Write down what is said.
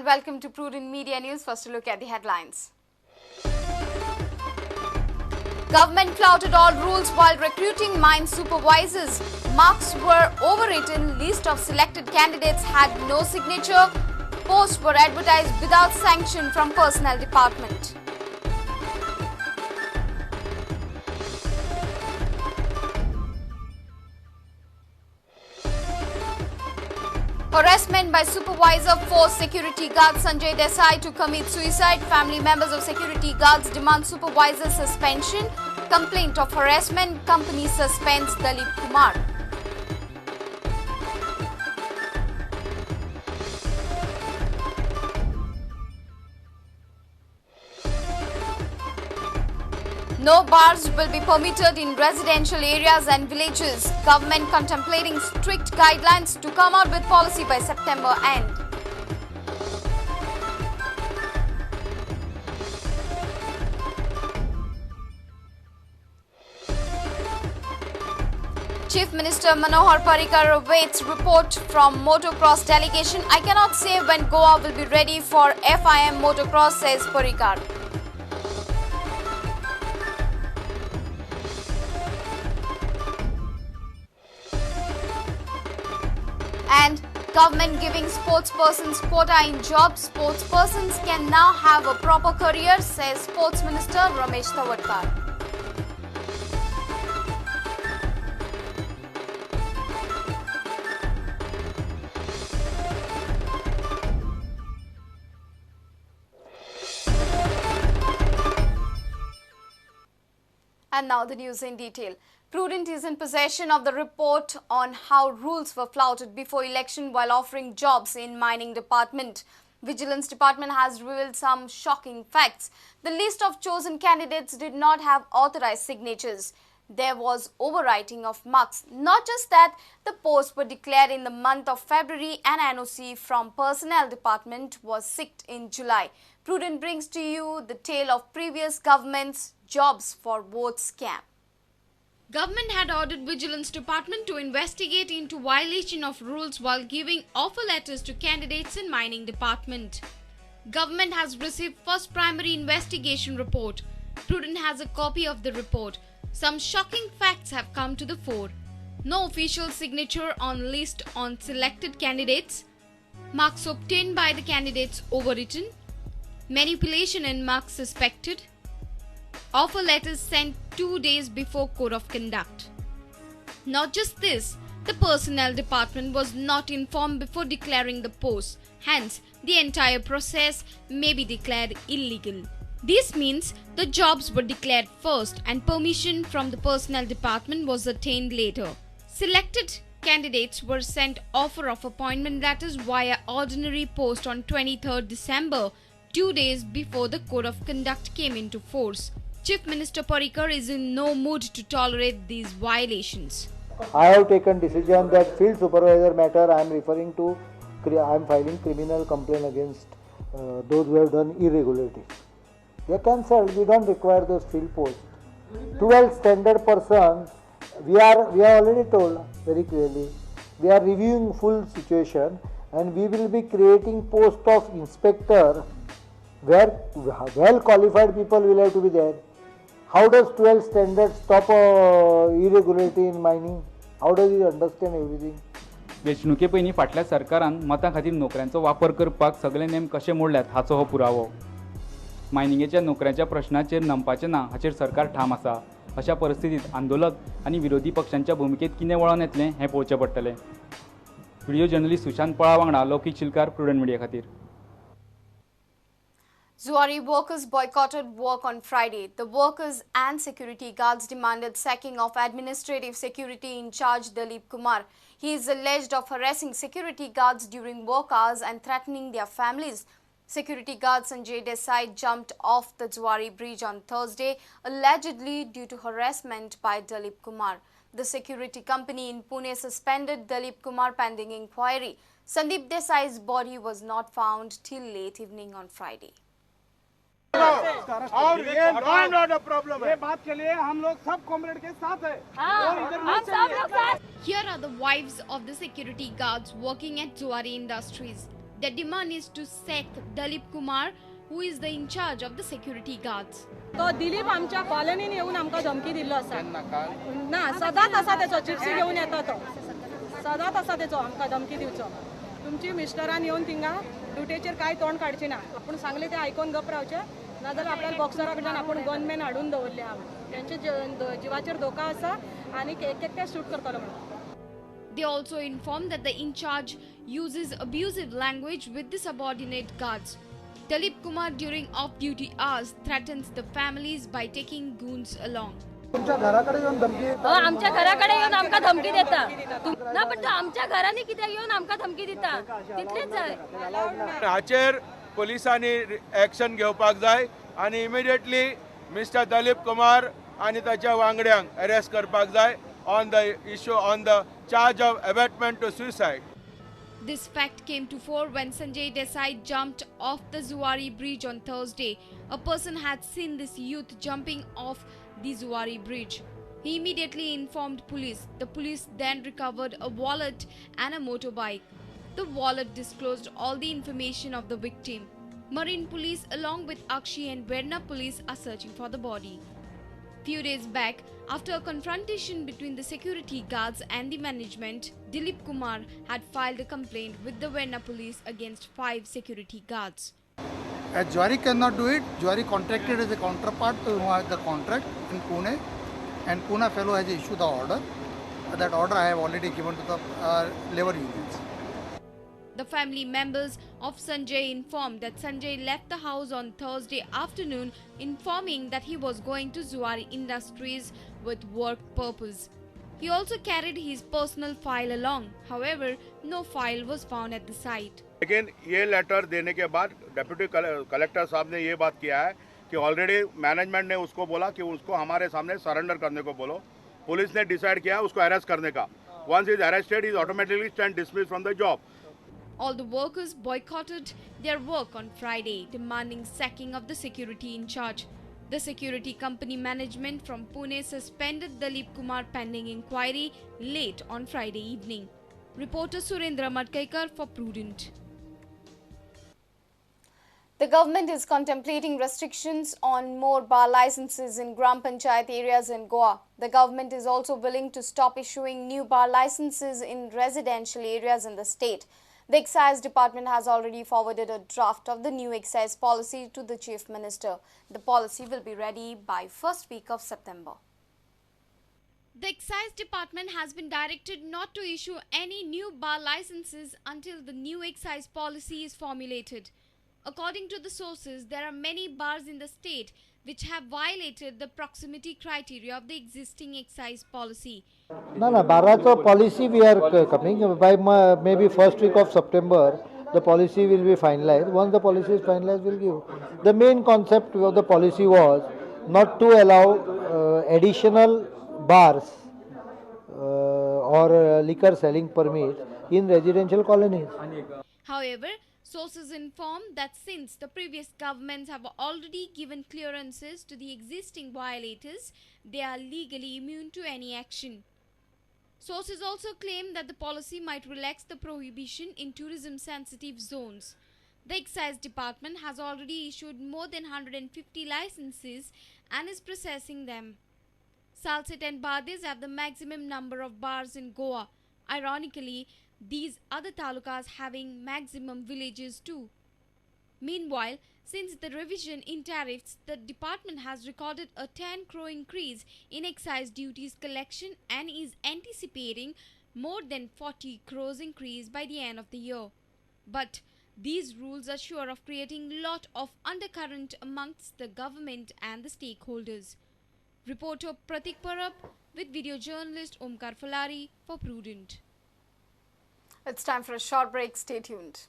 welcome to Prudent Media News. First a look at the headlines. Government flouted all rules while recruiting mine supervisors. Marks were overwritten. List of selected candidates had no signature. Posts were advertised without sanction from Personnel Department. Harassment by supervisor forced security guard Sanjay Desai to commit suicide. Family members of security guards demand supervisor suspension. Complaint of harassment. Company suspends Dalip Kumar. No bars will be permitted in residential areas and villages. Government contemplating strict guidelines to come out with policy by September end. Chief Minister Manohar Parrikar awaits report from motocross delegation. I cannot say when Goa will be ready for FIM motocross, says Parrikar. And government giving sportspersons quota in jobs. Sportspersons can now have a proper career, says Sports Minister Ramesh Tawadkar. And now the news in detail. Prudent is in possession of the report on how rules were flouted before election while offering jobs in mining department. Vigilance department has revealed some shocking facts. The list of chosen candidates did not have authorized signatures. There was overwriting of marks. Not just that, the posts were declared in the month of February and NOC from Personnel Department was sicked in July. Prudent brings to you the tale of previous government's jobs for vote scam. Government had ordered Vigilance Department to investigate into violation of rules while giving offer letters to candidates in Mining Department. Government has received first primary investigation report. Prudent has a copy of the report. Some shocking facts have come to the fore. No official signature on list on selected candidates. Marks obtained by the candidates overwritten. Manipulation in marks suspected. Offer letters sent 2 days before Code of Conduct. Not just this, the Personnel Department was not informed before declaring the posts. Hence, the entire process may be declared illegal. This means the jobs were declared first and permission from the Personnel Department was attained later. Selected candidates were sent offer of appointment letters via ordinary post on 23rd December, 2 days before the Code of Conduct came into force. Chief Minister Parrikar is in no mood to tolerate these violations. I have taken decision that field supervisor matter I am referring to, I am filing criminal complaint against those who have done irregularities. They are cancelled, we don't require those field posts. 12 standard persons, we are already told very clearly, we are reviewing full situation and we will be creating post of inspector where well qualified people will have to be there. How does 12 standards stop irregularity in mining? How does he understand everything? वेंचणुके पयलीं फाटल्या सरकारान मतां खातीर नोकऱ्यांचो वापर करपाक सगळे name कशे मोडल्यात हाचो हो पुरावो. मायनिंगेच्या नोकऱ्यांच्या प्रश्नाचेर नमपाचें ना हाचेर सरकार ठाम आसा. अशा परिस्थितीत आंदोलक आनी विरोधी पक्षांच्या भुमिकेत कितें वळण येतलें हें पळोवचें पडटलें. व्हिडिओ जर्नलिस्ट सुशांत पळा वांगडा लौकीक शिलकार प्रुडंट मिडिया खातीर. Zuari workers boycotted work on Friday. The workers and security guards demanded sacking of administrative security in charge Dalip Kumar. He is alleged of harassing security guards during work hours and threatening their families. Security guard Sanjay Desai jumped off the Zuari bridge on Thursday, allegedly due to harassment by Dalip Kumar. The security company in Pune suspended Dalip Kumar pending inquiry. Sandeep Desai's body was not found till late evening on Friday. और ये not a problem है. ये बात के लिए हम लोग सब कॉमरेड के साथ हैं. हम सब लोग साथ. Here are the wives of the security guards working at Zuari Industries. Their demand is to sack Dalip Kumar, who is the in charge of the security guards. तो दिलीप आमच्या कॉलनीन येऊन आमकां धमकी दिल्लो आसा ना सदांच आसा तेचो चिप्सी घेवन येता तो सदांच आसा तेचो आमकां धमकी दिवचो तुमची मिस्टरान येवन थिंगा ड्युटेचेर कांय तोंड काडची ना आपूण सांगले ते आयकोन गप रावचे नाजाल्यार आपल्याला बॉक्सरा कडल्यान आपूण गनमॅन हाडून दवरले हांव तेंचे जिवाचेर धोका आसा आनी एक एकटे शूट करतलो म्हणून. They also informed that the in charge uses abusive language with the subordinate guards. Dalip Kumar during off-duty hours threatens the families by taking goons along. तुमच्या घराकडे येऊन धमकी आमच्या घराकडे येऊन आमकां धमकी देता ना पण तो आमच्या घरांनी कित्याक येऊन आमकां धमकी दिता तितलेच जाय. हाचेर पोलिसांनी एक्शन घेवपाक जाय आनी इमिडिएटली मिस्टर दलीप कुमार आनी ताच्या वांगड्यांक अरेस्ट करपाक जाय on the charge of abetment to suicide. This fact came to fore when Sanjay Desai jumped off the Zuari bridge on Thursday. A person had seen this youth jumping off the Zuari bridge. He immediately informed police. The police then recovered a wallet and a motorbike. The wallet disclosed all the information of the victim. Marine police along with Akshi and Verna police are searching for the body. Few days back, after a confrontation between the security guards and the management, Dalip Kumar had filed a complaint with the Verna police against 5 security guards. As Zuari cannot do it, Zuari contracted as a counterpart to who has the contract in Pune, and Pune fellow has issued the order. That order I have already given to the labor unions. The family members of Sanjay informed that Sanjay left the house on Thursday afternoon, informing that he was going to Zuari Industries with work purpose. He also carried his personal file along. However, no file was found at the site. लेकिन ये letter देने के बाद deputy collector साहब ने ये बात किया है कि ऑलरेडी मैनेजमेंट ने उसको बोला कि उसको हमारे सामने सरेंडर करने को बोलो. पुलिस ने डिसाइड किया उसको अरेस्ट करने का. Once he is arrested, he is automatically stand dismissed from the job. All the workers boycotted their work on Friday, demanding sacking of the security in charge. The security company management from Pune suspended Dalip Kumar pending inquiry late on Friday evening. Reporter Surendra Madkaikar for Prudent. The government is contemplating restrictions on more bar licenses in Gram Panchayat areas in Goa. The government is also willing to stop issuing new bar licenses in residential areas in the state. The Excise Department has already forwarded a draft of the new excise policy to the Chief Minister. The policy will be ready by first week of September. The Excise Department has been directed not to issue any new bar licenses until the new excise policy is formulated. According to the sources, there are many bars in the state which have violated the proximity criteria of the existing excise policy. No, Barato policy we are coming by maybe first week of September. The policy will be finalized. Once the policy is finalized, we'll give. The main concept of the policy was not to allow additional bars or liquor selling permits in residential colonies. However, sources inform that since the previous governments have already given clearances to the existing violators, they are legally immune to any action. Sources also claim that the policy might relax the prohibition in tourism-sensitive zones. The Excise Department has already issued more than 150 licenses and is processing them. Salsit and Bades have the maximum number of bars in Goa. Ironically, these other talukas having maximum villages too. Meanwhile, since the revision in tariffs, the department has recorded a 10 crore increase in excise duties collection and is anticipating more than 40 crores increase by the end of the year. But these rules are sure of creating lot of undercurrent amongst the government and the stakeholders. Reporter Pratik Parab with video journalist Omkar Falari for Prudent. It's time for a short break. Stay tuned.